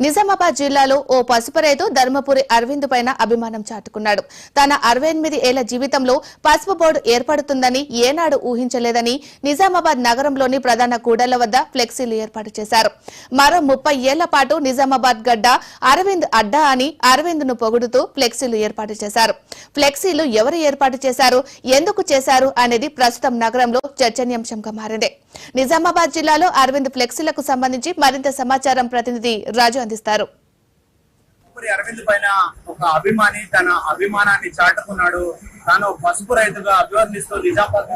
నిజామాబాద్ జిల్లాలో ఓ పసుపు రైతు ధర్మపురి అరవింద్ పైన అభిమానం చాటుకున్నాడు. తన 68 ఏళ్ల జీవితంలో పసుపు బోర్డు ఏర్పడుతుందని ఏనాడు ఊహించలేదని నిజామాబాద్ నగరంలోని ప్రధాన కూడళ్ల వద్ద ఫ్లెక్సీలు ఏర్పాటు చేశారు. మరో 30 ఏళ్ల పాటు నిజామాబాద్ గడ్డ అరవింద్ అడ్డా అని అరవింద్ ను పొగుడుతూ ఫ్లెక్సీలు ఏర్పాటు చేశారు. ఫ్లెక్సీలు ఎవరు ఏర్పాటు చేశారు, ఎందుకు చేశారు అనేది ప్రస్తుతం నగరంలో చర్చనీయాంశంగా మారింది. నిజామాబాద్ జిల్లాలో అరవింద్ ఫ్లెక్సీలకు సంబంధించి మరింత సమాచారం ప్రతినిధి రాజు అందిస్తారు. అరవింద్ పైన ఒక అభిమాని తన అభిమానాన్ని చాటుకున్నాడు. తాను పసుపు రైతుగా అభివర్ణిస్తూ నిజామాబాద్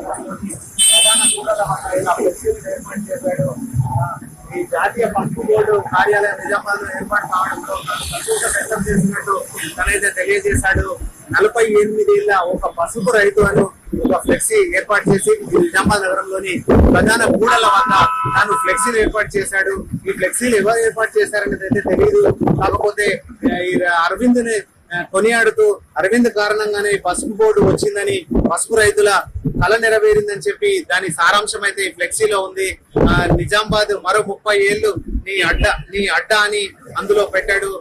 ఏర్పాటు చేశాడు. ఈ జాతీయ పసుపు బోర్డు కార్యాలయం నిజామాబాద్ లో ఏర్పాటు కావడంతో సంతోషం వ్యక్తం చేసినట్టు తనైతే తెలియజేశాడు. 48 ఏళ్ల ఒక పసుపు రైతు అని ఒక ఫ్లెక్సీ ఏర్పాటు చేసి నిజామాబాద్ నగరంలోని ప్రధాన కూడళ్ల వద్ద తాను ఫ్లెక్సీలు ఏర్పాటు చేశాడు. ఈ ఫ్లెక్సీలు ఎవరు ఏర్పాటు చేశారనేది అయితే తెలియదు. కాకపోతే ఈ అరవింద్ ని కొనియాడుతూ అరవింద్ కారణంగానే పసుపు బోర్డు వచ్చిందని, పసుపు రైతుల కళ నెరవేరిందని చెప్పి దాని సారాంశం అయితే ఈ ఫ్లెక్సీలో ఉంది. నిజామాబాద్ మరో 30 ఏళ్లు నీ అడ్డ అని అందులో పెట్టాడు.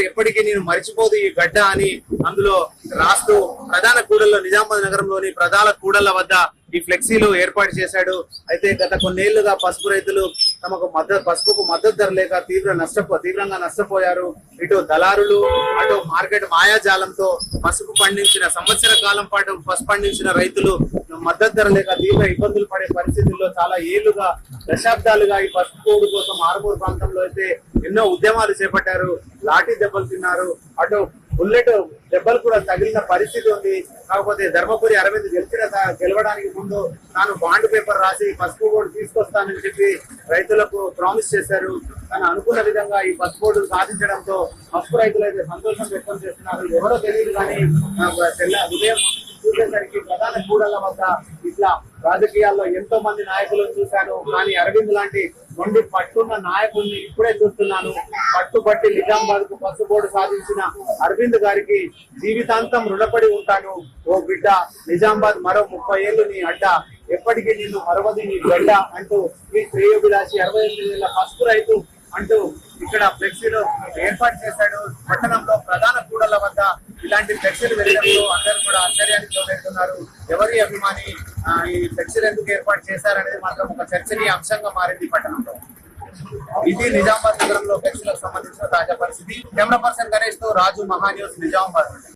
ఎప్పటికీ నేను మరిచిపోదు ఈ గడ్డ అని అందులో రాస్తూ ప్రధాన కూడల్లో నిజామాబాద్ నగరంలోని ప్రధాన కూడళ్ల వద్ద ఈ ఫ్లెక్సీలు ఏర్పాటు చేశాడు. అయితే గత కొన్నేళ్లుగా పసుపు రైతులు తమకు పసుపుకు మద్దతు ధర లేక తీవ్రంగా నష్టపోయారు. ఇటు దళారులు, అటు మార్కెట్ మాయాజాలంతో పసుపు పండించిన సంవత్సర కాలం పాటు పసుపు పండించిన రైతులు మద్దతు ధర లేక తీవ్ర ఇబ్బందులు పడే పరిస్థితుల్లో చాలా ఏళ్లుగా దశాబ్దాలుగా ఈ పసుపు కోడు కోసం ఆరుమూరు ప్రాంతంలో అయితే ఎన్నో ఉద్యమాలు చేపట్టారు. లాఠీ దెబ్బలు తిన్నారు, అటు బుల్లెట్ దెబ్బలు కూడా తగిలిన పరిస్థితి ఉంది. కాకపోతే ధర్మపురి అరవింద్ గెలవడానికి ముందు తాను బాండ్ పేపర్ రాసి పసుపు బోర్డు తీసుకొస్తానని చెప్పి రైతులకు ప్రామిస్ చేశారు. తను అనుకున్న విధంగా ఈ పసుపు బోర్డు సాధించడంతో పసుపు రైతులు అయితే సంతోషం వ్యక్తం చేస్తున్నారు. ఎవరో తెలియదు కానీ ఉదయం చూసేసరికి ప్రధాన కూడళ్ల వద్ద ఇట్లా రాజకీయాల్లో ఎంతో మంది నాయకులను చూశాను, కానీ అరవింద్ లాంటి మొండి పట్టున్న నాయకుల్ని ఇప్పుడే చూస్తున్నాను. పట్టుబట్టి నిజామాబాద్ కు పసుపు బోర్డు సాధించిన అరవింద్ గారికి జీవితాంతం రుణపడి ఉంటాను. ఓ బిడ్డ, నిజామాబాద్ మరో 30 ఏళ్లు నీ అడ్డ, ఎప్పటికీ నిన్ను మరవది నీ గడ్డ అంటూ ఈ శ్రేయోభిలాషి 68 ఏళ్ల పసుపు రైతు అంటూ ఇక్కడ ఫ్లెక్సీలు ఏర్పాటు చేశాడు. పట్టణంలో ప్రధాన కూడళ్ల వద్ద ఇలాంటి ఫ్లెక్సీలు వెళ్ళడంతో అందరూ కూడా ఆశ్చర్యానికి లోనవుతున్నారు. ఎవరి అభిమాని ఈ ఫ్లెక్సీలు ఎందుకు ఏర్పాటు చేశారనేది మాత్రం ఒక చర్చనీయ అంశంగా మారింది పట్టణంలో. ఇది నిజామాబాద్ నగరంలో ఫ్లెక్సీలకు సంబంధించిన తాజా పరిస్థితి. కెమెరా పర్సన్ గణేష్ తో రాజు, మహా న్యూస్, నిజామాబాద్.